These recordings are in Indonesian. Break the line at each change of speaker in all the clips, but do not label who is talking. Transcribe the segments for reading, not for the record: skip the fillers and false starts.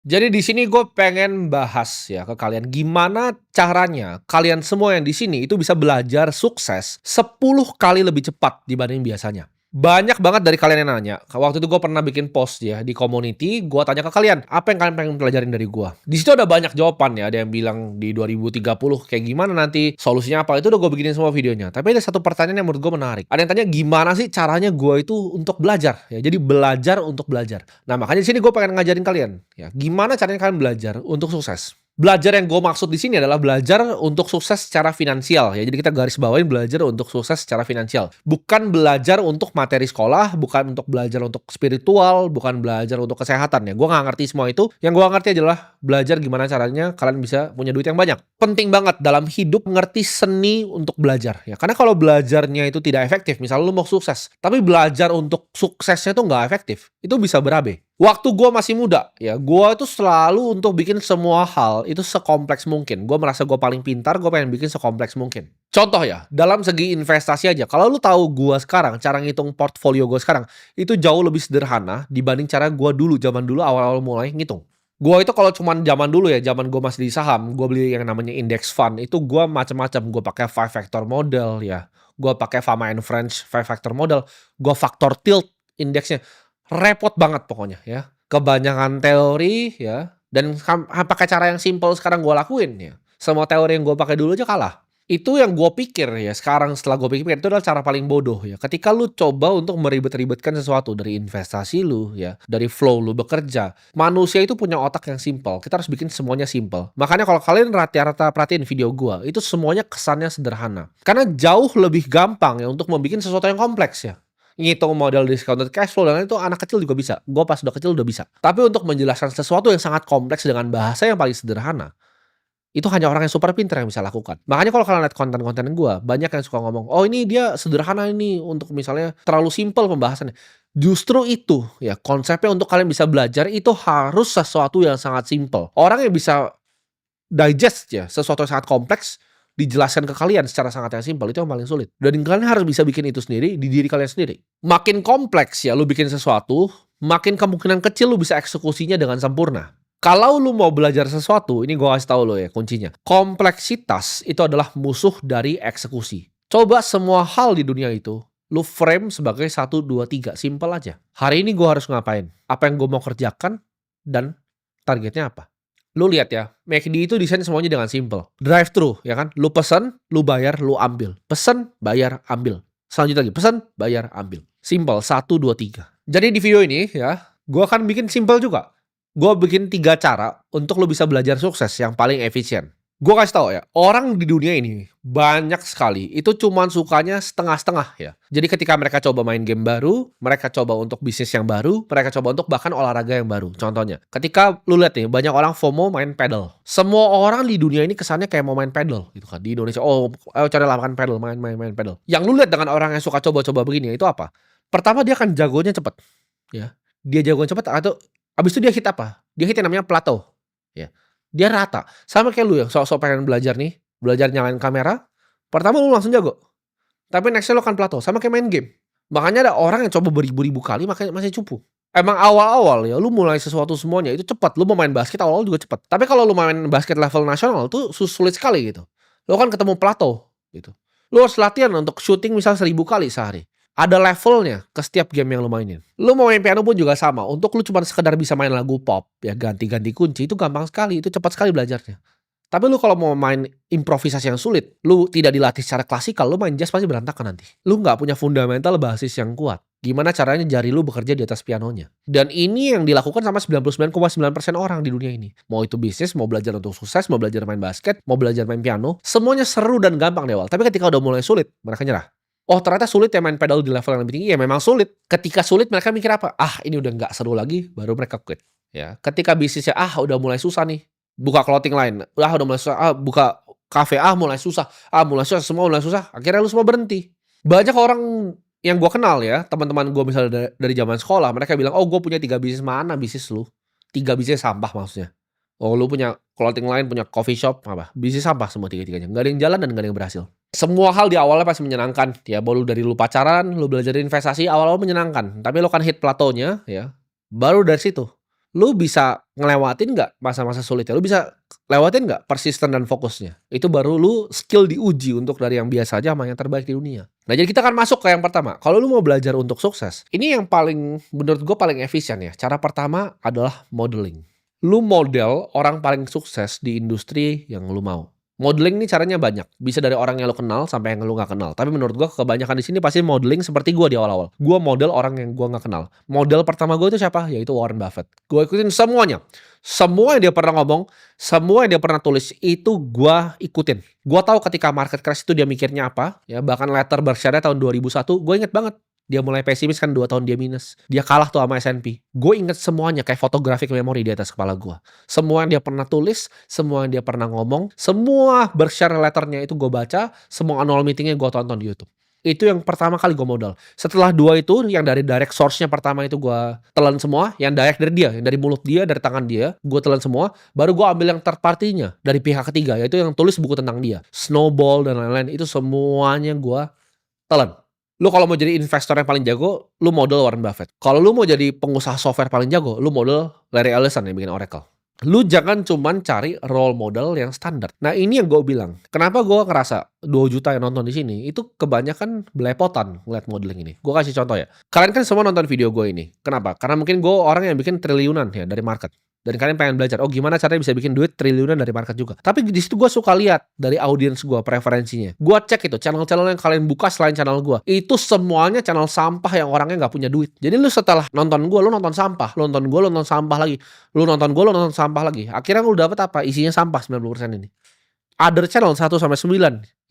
Jadi di sini gue pengen bahas ya ke kalian, gimana caranya kalian semua yang di sini itu bisa belajar sukses 10 kali lebih cepat dibanding biasanya. Banyak banget dari kalian yang nanya. Waktu itu gue pernah bikin post ya di community, gue tanya ke kalian, apa yang kalian pengen pelajarin dari gue? Di situ ada banyak jawaban ya, ada yang bilang di 2030 kayak gimana nanti, solusinya apa, itu udah gue bikinin semua videonya. Tapi ada satu pertanyaan yang menurut gue menarik. Ada yang tanya gimana sih caranya gue itu untuk belajar ya. Jadi belajar untuk belajar. Nah, makanya di sini gue pengen ngajarin kalian, ya, gimana caranya kalian belajar untuk sukses. Belajar yang gue maksud di sini adalah belajar untuk sukses secara finansial ya. Jadi kita garis bawain belajar untuk sukses secara finansial. Bukan belajar untuk materi sekolah, bukan untuk belajar untuk spiritual, bukan belajar untuk kesehatan ya. Gue nggak ngerti semua itu. Yang gue ngerti adalah belajar gimana caranya kalian bisa punya duit yang banyak. Penting banget dalam hidup ngerti seni untuk belajar ya. Karena kalau belajarnya itu tidak efektif, misalnya lu mau sukses, tapi belajar untuk suksesnya itu nggak efektif, itu bisa berabe. Waktu gue masih muda, ya gue itu selalu untuk bikin semua hal itu sekompleks mungkin. Gue merasa gue paling pintar, gue pengen bikin sekompleks mungkin. Contoh ya, dalam segi investasi aja. Kalau lu tahu gue sekarang, cara ngitung portfolio gue sekarang, itu jauh lebih sederhana dibanding cara gue dulu, zaman dulu awal-awal mulai ngitung. Gue itu kalau cuman zaman dulu ya, zaman gue masih di saham, gue beli yang namanya index fund, itu gue macam-macam. Gue pakai five factor model ya, gue pakai Fama and Friends five factor model, gue factor tilt indeksnya. Repot banget pokoknya ya. Kebanyakan teori ya, dan pakai cara yang simpel sekarang gue lakuin ya. Semua teori yang gue pakai dulu aja kalah. Itu yang gue pikir ya, sekarang setelah gue pikir itu adalah cara paling bodoh ya. Ketika lu coba untuk meribet-ribetkan sesuatu dari investasi lu ya, dari flow lu bekerja. Manusia itu punya otak yang simpel. Kita harus bikin semuanya simpel. Makanya kalau kalian rata-rata perhatiin video gue, itu semuanya kesannya sederhana. Karena jauh lebih gampang ya untuk membuat sesuatu yang kompleks ya. Ngitung model discounted cash flow dan lain itu anak kecil juga bisa. Gue pas udah kecil udah bisa. Tapi untuk menjelaskan sesuatu yang sangat kompleks dengan bahasa yang paling sederhana, itu hanya orang yang super pintar yang bisa lakukan. Makanya kalau kalian lihat konten-konten gue, banyak yang suka ngomong, "Oh, ini dia sederhana ini untuk misalnya terlalu simpel pembahasannya." Justru itu ya, konsepnya untuk kalian bisa belajar itu harus sesuatu yang sangat simpel. Orang yang bisa digest ya, sesuatu yang sangat kompleks, dijelaskan ke kalian secara sangat yang simpel, itu yang paling sulit. Dan kalian harus bisa bikin itu sendiri, di diri kalian sendiri. Makin kompleks ya lu bikin sesuatu, makin kemungkinan kecil lu bisa eksekusinya dengan sempurna. Kalau lu mau belajar sesuatu, ini gua kasih tahu lo ya kuncinya. Kompleksitas itu adalah musuh dari eksekusi. Coba semua hal di dunia itu, lu frame sebagai satu 2 3 simple aja. Hari ini gua harus ngapain? Apa yang gua mau kerjakan? Dan targetnya apa? Lu lihat ya, McD itu desain semuanya dengan simple. Drive thru, ya kan? Lu pesen, lu bayar, lu ambil. Pesen, bayar, ambil. Selanjutnya lagi, pesen, bayar, ambil. Simple, satu, dua, tiga. Jadi di video ini ya, gua akan bikin simple juga. Gua bikin 3 cara untuk lu bisa belajar sukses yang paling efisien. Gue kasih tahu ya, orang di dunia ini banyak sekali itu cuman sukanya setengah-setengah ya. Jadi ketika mereka coba main game baru, mereka coba untuk bisnis yang baru, mereka coba untuk bahkan olahraga yang baru. Contohnya, ketika lu lihat nih, banyak orang FOMO main pedal. Semua orang di dunia ini kesannya kayak mau main pedal gitu kan. Di Indonesia, oh ayo cari lapangan pedal, main pedal. Yang lu lihat dengan orang yang suka coba-coba begini, itu apa? Pertama dia akan jagonya cepet ya. Dia jagonya cepet atau abis itu dia hit apa? Dia hit yang namanya plateau ya. Dia rata. Sama kayak lu yang sok-sok pengen belajar nih, belajar nyalain kamera, pertama lu langsung jago. Tapi nextnya lu akan plateau, sama kayak main game. Makanya ada orang yang coba beribu-ribu kali makanya masih cupu. Emang awal-awal ya, lu mulai sesuatu semuanya itu cepat. Lu mau main basket awal-awal juga cepat. Tapi kalau lu main basket level nasional tuh sulit sekali gitu. Lu kan ketemu plateau gitu. Lu harus latihan untuk shooting misal 1000 kali sehari. Ada levelnya ke setiap game yang lu mainin. Lu mau main piano pun juga sama. Untuk lu cuma sekedar bisa main lagu pop, ya ganti-ganti kunci itu gampang sekali, itu cepat sekali belajarnya. Tapi lu kalau mau main improvisasi yang sulit, lu tidak dilatih secara klasikal, lu main jazz pasti berantakan nanti. Lu nggak punya fundamental basis yang kuat. Gimana caranya jari lu bekerja di atas pianonya. Dan ini yang dilakukan sama 99,9% orang di dunia ini. Mau itu bisnis, mau belajar untuk sukses, mau belajar main basket, mau belajar main piano, semuanya seru dan gampang di awal. Tapi ketika udah mulai sulit, mereka nyerah. Oh ternyata sulit ya main pedal di level yang lebih tinggi, ya memang sulit. Ketika sulit mereka mikir apa? Ah ini udah nggak seru lagi, baru mereka quit. Ya, ketika bisnisnya udah mulai susah nih, buka clothing line, udah mulai susah, buka kafe, mulai susah, semua mulai susah, akhirnya lu semua berhenti. Banyak orang yang gua kenal ya, teman-teman gua misalnya dari zaman sekolah, mereka bilang, "Oh gua punya 3 bisnis." Mana bisnis lu? 3 bisnis sampah maksudnya. Oh lu punya clothing line, punya coffee shop, apa? Bisnis sampah semua tiga-tiganya, nggak ada yang jalan dan nggak ada yang berhasil. Semua hal di awalnya pasti menyenangkan, ya baru dari lu pacaran, lu belajar investasi, awal-awal menyenangkan, tapi lu kan hit plateaunya ya, baru dari situ Lu bisa ngelewatin nggak masa-masa sulitnya? Lu bisa lewatin nggak persisten dan fokusnya? Itu baru lu skill diuji untuk dari yang biasa aja sama yang terbaik di dunia. Nah, jadi kita akan masuk ke yang pertama. Kalau lu mau belajar untuk sukses, ini yang paling menurut gue paling efisien ya. Cara pertama adalah modeling. Lu model orang paling sukses di industri yang lu mau. Modeling nih caranya banyak. Bisa dari orang yang lu kenal sampai yang lu nggak kenal. Tapi menurut gua kebanyakan di sini pasti modeling seperti gua di awal-awal. Gua model orang yang gua nggak kenal. Model pertama gua itu siapa? Yaitu Warren Buffett. Gua ikutin semuanya. Semua yang dia pernah ngomong, semua yang dia pernah tulis itu gua ikutin. Gua tahu ketika market crash itu dia mikirnya apa, ya bahkan letter Berkshire tahun 2001, gua inget banget. Dia mulai pesimis kan 2 tahun dia minus. Dia kalah tuh sama S&P. Gue inget semuanya kayak photographic memory di atas kepala gue. Semua yang dia pernah tulis, semua yang dia pernah ngomong, semua Berkshire letternya itu gue baca, semua annual meetingnya gue tonton di YouTube. Itu yang pertama kali gue modal. Setelah 2 itu, yang dari direct source-nya pertama itu gue telan semua, yang direct dari dia, yang dari mulut dia, dari tangan dia, gue telan semua, baru gue ambil yang third party-nya, dari pihak ketiga, yaitu yang tulis buku tentang dia. Snowball dan lain-lain, itu semuanya gue telan. Lu kalau mau jadi investor yang paling jago, lu model Warren Buffett. Kalau lu mau jadi pengusaha software paling jago, lu model Larry Ellison yang bikin Oracle. Lu jangan cuman cari role model yang standar. Nah, ini yang gue bilang. Kenapa gue ngerasa 2 juta yang nonton di sini itu kebanyakan belepotan ngeliat modeling ini. Gue kasih contoh ya. Kalian kan semua nonton video gue ini. Kenapa? Karena mungkin gue orang yang bikin triliunan ya dari market. Dan kalian pengen belajar, oh gimana caranya bisa bikin duit triliunan dari market juga. Tapi di situ gue suka lihat dari audiens gue, preferensinya. Gue cek itu, channel-channel yang kalian buka selain channel gue. Itu semuanya channel sampah yang orangnya nggak punya duit. Jadi lu setelah nonton gue, lu nonton sampah. Lu nonton gue, lu nonton sampah lagi. Lu nonton gue, lu nonton sampah lagi. Akhirnya lu dapet apa? Isinya sampah 90% ini. Other channel 1-9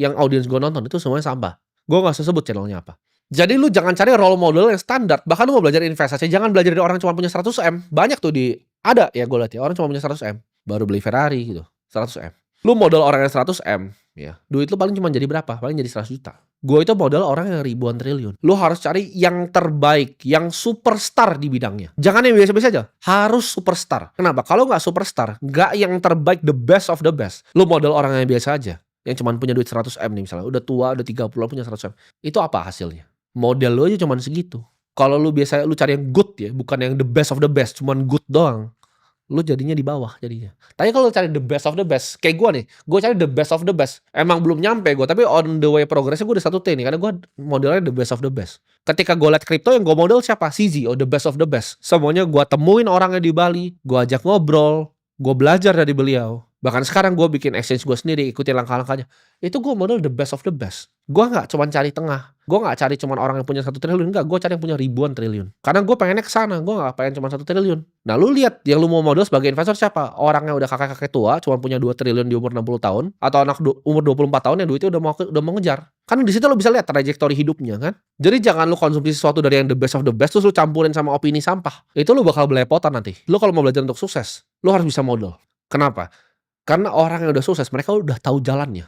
yang audiens gue nonton itu semuanya sampah. Gue gak usah sebut channelnya apa. Jadi lu jangan cari role model yang standar. Bahkan lu mau belajar investasi, jangan belajar dari orang yang cuma punya 100M. Banyak tuh ada ya gue lihat ya, orang cuma punya 100M. Baru beli Ferrari gitu, 100M. Lu modal orang yang 100M, ya. Duit lu paling cuma jadi berapa? Paling jadi 100 juta. Gue itu modal orang yang ribuan triliun. Lu harus cari yang terbaik, yang superstar di bidangnya. Jangan yang biasa-biasa aja. Harus superstar. Kenapa? Kalau nggak superstar, nggak yang terbaik, the best of the best. Lu modal orang yang biasa aja. Yang cuma punya duit 100M nih misalnya. Udah tua, udah 30 punya 100M. Itu apa hasilnya? Model lu aja cuma segitu. Kalau lu biasa lu cari yang good ya, bukan yang the best of the best, cuman good doang. Lu jadinya di bawah jadinya. Tapi kalau cari the best of the best, kayak gue nih, gue cari the best of the best. Emang belum nyampe gue, tapi on the way progressnya gue udah 1T nih, karena gue modelnya the best of the best. Ketika gue liat kripto yang gue model siapa? CZ, the best of the best. Semuanya gue temuin orangnya di Bali, gue ajak ngobrol, gue belajar dari beliau. Bahkan sekarang gue bikin exchange gue sendiri, ikutin langkah-langkahnya. Itu gue model the best of the best. Gue gak cuma cari tengah. Gue gak cari cuma orang yang punya 1 triliun. Enggak, gue cari yang punya ribuan triliun. Karena gue pengennya kesana. Gue gak pengen cuma 1 triliun. Nah lu lihat yang lu mau model sebagai investor siapa? Orang yang udah kakek-kakek tua, cuma punya 2 triliun di umur 60 tahun. Atau anak umur 24 tahun yang duitnya udah mau ngejar. Kan di situ lu bisa lihat trajektori hidupnya kan. Jadi jangan lu konsumsi sesuatu dari yang the best of the best, terus lu campurin sama opini sampah. Itu lu bakal belepotan nanti. Lu kalau mau belajar untuk sukses, lu harus bisa model. Kenapa? Karena orang yang udah sukses, mereka udah tahu jalannya.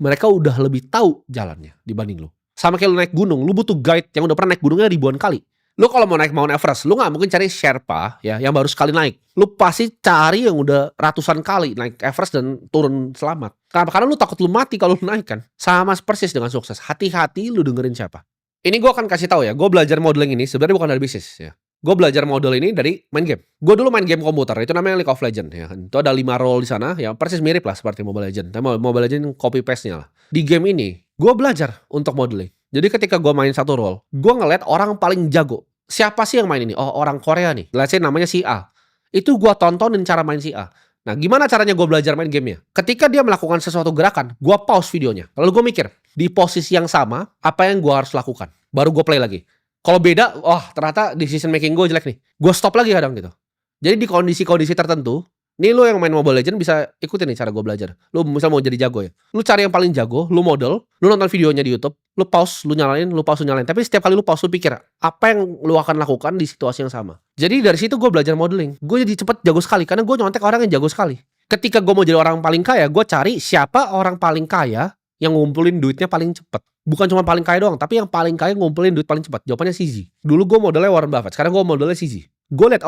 Mereka udah lebih tahu jalannya dibanding lu. Sama kayak lu naik gunung, lu butuh guide yang udah pernah naik gunungnya ribuan kali. Lu kalau mau naik Mount Everest, lu gak mungkin cari Sherpa ya yang baru sekali naik. Lu pasti cari yang udah ratusan kali naik Everest dan turun selamat. Kenapa? Karena lu takut lu mati kalau lu naik kan. Sama persis dengan sukses. Hati-hati lu dengerin siapa. Ini gue akan kasih tahu ya, gue belajar modeling ini sebenarnya bukan dari bisnis ya. Gue belajar model ini dari main game. Gue dulu main game komputer, itu namanya League of Legends ya. Itu ada 5 role di sana, ya persis mirip lah seperti Mobile Legends. Tapi Mobile Legends copy paste-nya lah. Di game ini, gue belajar untuk modeling. Jadi ketika gue main satu role, gue ngeliat orang paling jago. Siapa sih yang main ini? Oh, orang Korea nih. Let's say namanya si A. Itu gue tontonin cara main si A. Nah, gimana caranya gue belajar main gamenya? Ketika dia melakukan sesuatu gerakan, gue pause videonya. Lalu gue mikir, di posisi yang sama, apa yang gue harus lakukan? Baru gue play lagi. Kalau beda, ternyata decision making gue jelek nih. Gue stop lagi kadang gitu. Jadi di kondisi-kondisi tertentu, nih lu yang main Mobile Legends bisa ikutin nih cara gue belajar. Lu misal mau jadi jago ya. Lu cari yang paling jago, lu model, lu nonton videonya di YouTube, lu pause, lu nyalain, lu pause, lu nyalain. Tapi setiap kali lu pause, lu pikir, apa yang lu akan lakukan di situasi yang sama. Jadi dari situ gue belajar modeling. Gue jadi cepet jago sekali, karena gue nyontek orang yang jago sekali. Ketika gue mau jadi orang paling kaya, gue cari siapa orang paling kaya yang ngumpulin duitnya paling cepet. Bukan cuma paling kaya doang, tapi yang paling kaya ngumpulin duit paling cepat. Jawabannya CZ. Dulu gue modelnya Warren Buffett, sekarang gue modelnya CZ. Gue lihat,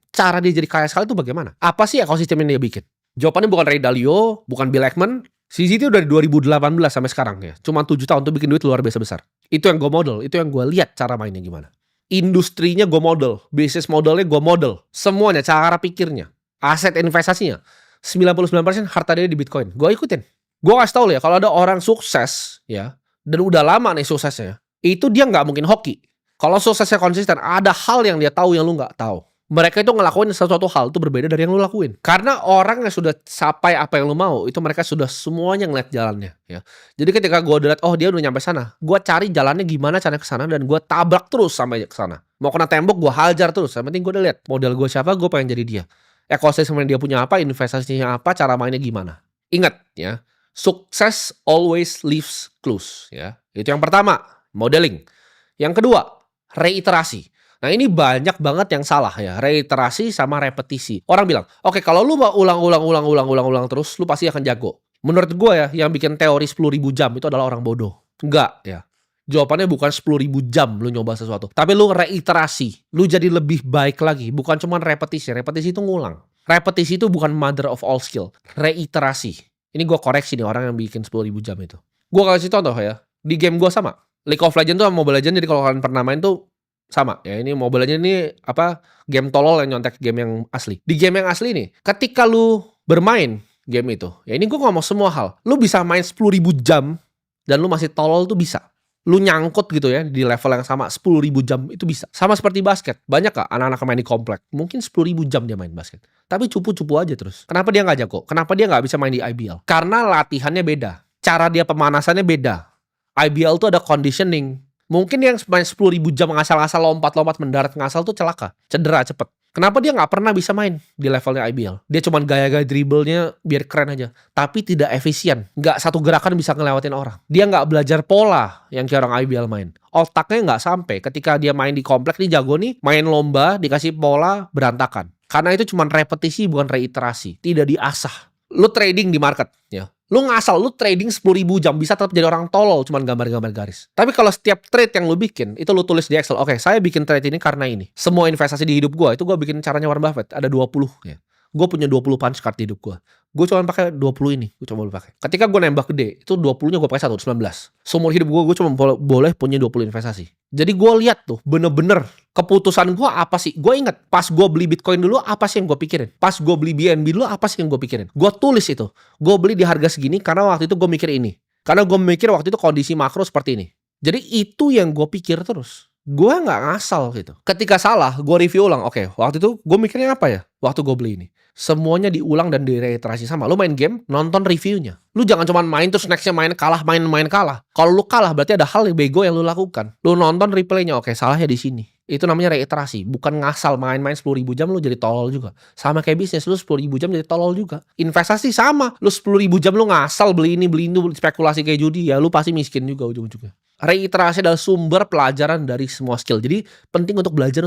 cara dia jadi kaya sekali itu bagaimana? Apa sih ekosistem yang dia bikin? Jawabannya bukan Ray Dalio, bukan Bill Ackman. CZ itu dari 2018 sampai sekarang ya. Cuma 7 tahun tuh bikin duit luar biasa besar. Itu yang gue model, itu yang gue lihat cara mainnya gimana. Industrinya gue model, bisnis modelnya gue model, semuanya, cara pikirnya, aset investasinya, 99% harta dia di Bitcoin. Gue ikutin. Gue kasih tau ya, kalau ada orang sukses ya, dan udah lama nih suksesnya, itu dia nggak mungkin hoki. Kalau suksesnya konsisten, ada hal yang dia tahu yang lu nggak tahu. Mereka itu ngelakuin sesuatu hal itu berbeda dari yang lu lakuin. Karena orang yang sudah capai apa yang lu mau, itu mereka sudah semuanya ngeliat jalannya. Ya. Jadi ketika gue udah liat, oh dia udah nyampe sana, gue cari jalannya gimana caranya ke sana dan gue tabrak terus sampai ke sana. Mau kena tembok, gue hajar terus. Yang penting gue udah liat model gue siapa, gue pengen jadi dia. Ekosistem dia punya apa, investasinya apa, cara mainnya gimana. Ingat ya, sukses always leaves clues. Ya, itu yang pertama, modeling. Yang kedua, reiterasi. Nah ini banyak banget yang salah ya, reiterasi sama repetisi. Orang bilang, oke kalau lu mau ulang terus, lu pasti akan jago. Menurut gue ya, yang bikin teori 10.000 jam itu adalah orang bodoh. Enggak ya. Jawabannya bukan 10.000 jam lu nyoba sesuatu. Tapi lu reiterasi, lu jadi lebih baik lagi. Bukan cuma repetisi, repetisi itu ngulang. Repetisi itu bukan mother of all skill. Reiterasi. Ini gue koreksi nih orang yang bikin 10.000 jam itu. Gue kasih contoh ya, di game gue sama. League of Legends tuh sama Mobile Legends, jadi kalau kalian pernah main tuh sama ya, ini Mobile Legends ini apa, game tolol yang nyontek game yang asli. Di game yang asli nih, ketika lu bermain game itu, ya ini gue ngomong semua hal, lu bisa main 10.000 jam dan lu masih tolol tuh bisa. Lu nyangkut gitu ya di level yang sama 10.000 jam itu bisa. Sama seperti basket. Banyak gak anak-anak main di komplek? Mungkin 10.000 jam dia main basket. Tapi cupu-cupu aja terus. Kenapa dia gak jago? Kenapa dia gak bisa main di IBL? Karena latihannya beda. Cara dia pemanasannya beda. IBL tuh ada conditioning. Mungkin yang main 10.000 jam ngasal-ngasal lompat-lompat mendarat ngasal tuh celaka. Cedera cepet. Kenapa dia gak pernah bisa main di levelnya IBL? Dia cuma gaya-gaya dribblenya biar keren aja. Tapi tidak efisien. Gak satu gerakan bisa ngelewatin orang. Dia gak belajar pola yang kayak orang IBL main. Otaknya gak sampai. Ketika dia main di komplek nih jago nih, main lomba, dikasih pola, berantakan. Karena itu cuma repetisi bukan reiterasi. Tidak diasah. Lu trading di market ya. Lu ngasal, lu trading 10.000 jam bisa tetap jadi orang tolol cuman gambar-gambar garis. Tapi kalau setiap trade yang lu bikin, itu lu tulis di Excel, oke, saya bikin trade ini karena ini. Semua investasi di hidup gua itu gua bikin caranya Warren Buffett, ada 20 ya. Gue punya 20 punch card di hidup gue. Gue cuma pakai 20 ini, gue cuma pakai. Ketika gue nembak gede, itu 20-nya gue pakai 19. Seumur hidup gue cuma boleh punya 20 investasi. Jadi gue lihat tuh, bener-bener keputusan gue apa sih? Gue inget, pas gue beli Bitcoin dulu, apa sih yang gue pikirin? Pas gue beli BNB dulu, apa sih yang gue pikirin? Gue tulis itu. Gue beli di harga segini karena waktu itu gue mikir ini. Karena gue mikir waktu itu kondisi makro seperti ini. Jadi itu yang gue pikir terus. Gue nggak ngasal gitu. Ketika salah, gue review ulang. Oke, waktu itu gue mikirnya apa ya? Waktu gue beli ini. Semuanya diulang dan direiterasi sama. Lu main game, nonton reviewnya. Lu jangan cuma main terus nextnya main kalah, main kalah. Kalau lu kalah berarti ada hal yang bego yang lu lakukan. Lu nonton replaynya, oke salahnya di sini. Itu namanya reiterasi. Bukan ngasal main-main 10.000 jam lu jadi tolol juga. Sama kayak bisnis, lu 10.000 jam jadi tolol juga. Investasi sama. Lu 10.000 jam lu ngasal beli ini, spekulasi kayak judi, ya lu pasti miskin juga ujung-ujungnya. Reiterasi adalah sumber pelajaran dari semua skill. Jadi penting untuk belajar.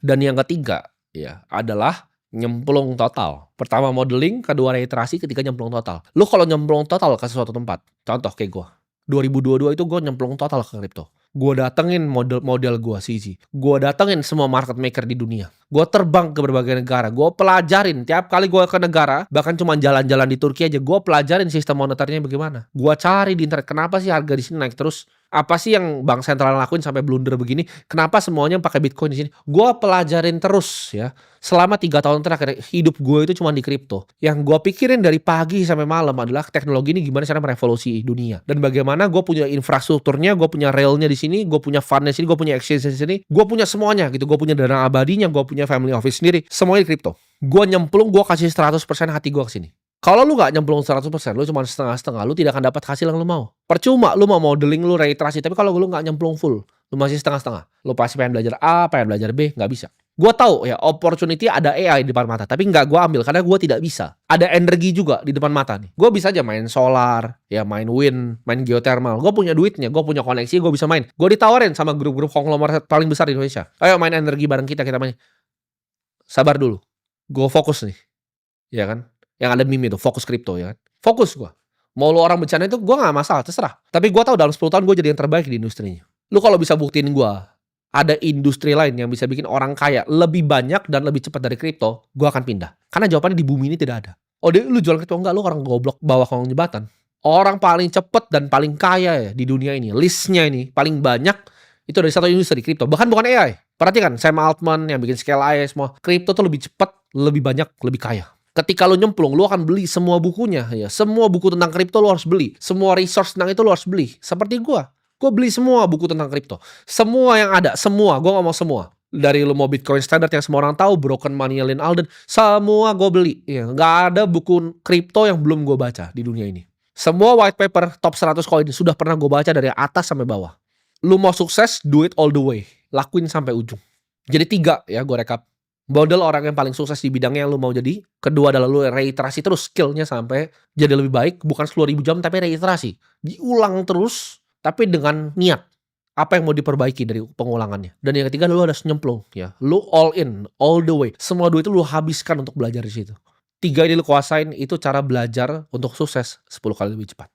Dan yang ketiga ya adalah nyemplung total. Pertama modeling, kedua reiterasi, ketiga nyemplung total. Lu kalau nyemplung total ke suatu tempat, contoh kayak gue 2022 itu gue nyemplung total ke kripto. Gue datengin model gue CZ. Gue datengin semua market maker di dunia. Gue terbang ke berbagai negara. Gue pelajarin tiap kali gue ke negara, bahkan cuma jalan-jalan di Turki aja, gue pelajarin sistem moneternya bagaimana. Gue cari di internet kenapa sih harga di sini naik terus. Apa sih yang bank sentral lakuin sampai blunder begini? Kenapa semuanya pakai Bitcoin di sini? Gue pelajarin terus ya. Selama 3 tahun terakhir hidup gue itu cuma di kripto. Yang gue pikirin dari pagi sampai malam adalah teknologi ini gimana cara merevolusi dunia. Dan bagaimana gue punya infrastrukturnya, gue punya railnya di sini, gue punya fundnya di sini, gue punya exchange di sini, gue punya semuanya gitu. Gue punya dana abadinya, gue punya family office sendiri, semuanya di kripto. Gue nyemplung, gue kasih 100% hati gue ke sini. Kalau lu gak nyemplung 100%, lu cuma setengah-setengah, lu tidak akan dapat hasil yang lu mau. Percuma lu mau modeling, lu reiterasi, tapi kalau lu gak nyemplung full, lu masih setengah-setengah. Lu pasti pengen belajar A, pengen belajar B, gak bisa. Gue tahu ya, opportunity ada AI di depan mata, tapi gak gue ambil karena gue tidak bisa. Ada energi juga di depan mata nih. Gue bisa aja main solar, ya main wind, main geothermal. Gue punya duitnya, gue punya koneksi, gue bisa main. Gue ditawarin sama grup-grup konglomerat paling besar di Indonesia. Ayo main energi bareng kita main. Sabar dulu, gue fokus nih, ya kan? Yang ada meme itu, fokus kripto ya kan. Fokus gue. Mau lu orang bercanda itu gue gak masalah, terserah. Tapi gue tahu dalam 10 tahun gue jadi yang terbaik di industrinya. Lu kalau bisa buktiin gue, ada industri lain yang bisa bikin orang kaya lebih banyak dan lebih cepat dari kripto, gue akan pindah. Karena jawabannya di bumi ini tidak ada. Oh lu jual kripto enggak, lu orang goblok bawah kolong jembatan. Orang paling cepat dan paling kaya ya di dunia ini, listnya ini paling banyak, Itu dari satu industri kripto, bahkan bukan AI. Perhatikan Sam Altman yang bikin Scale AI semua, kripto tuh lebih cepat, lebih banyak, lebih kaya. Ketika lu nyemplung, lu akan beli semua bukunya ya. Semua buku tentang kripto lu harus beli. Semua resource tentang itu lu harus beli. Seperti gua. Gua beli semua buku tentang kripto. Semua yang ada, semua. Gua ngomong semua. Dari lu mau Bitcoin Standard yang semua orang tahu, Broken Money Lyn Alden, semua gue beli. Ya, nggak ada buku kripto yang belum gue baca di dunia ini. Semua white paper top 100 koin sudah pernah gue baca dari atas sampai bawah. Lu mau sukses, do it all the way. Lakuin sampai ujung. Jadi 3 ya, gue rekap. Model orang yang paling sukses di bidangnya yang lu mau jadi. Kedua adalah lu reiterasi terus skillnya sampai jadi lebih baik. Bukan 10.000 jam, tapi reiterasi. Diulang terus, tapi dengan niat. Apa yang mau diperbaiki dari pengulangannya. Dan yang ketiga, lu harus nyemplung ya. Lu all in, all the way. Semua duit itu lu habiskan untuk belajar di situ. 3 ini lu kuasain, itu cara belajar untuk sukses 10 kali lebih cepat.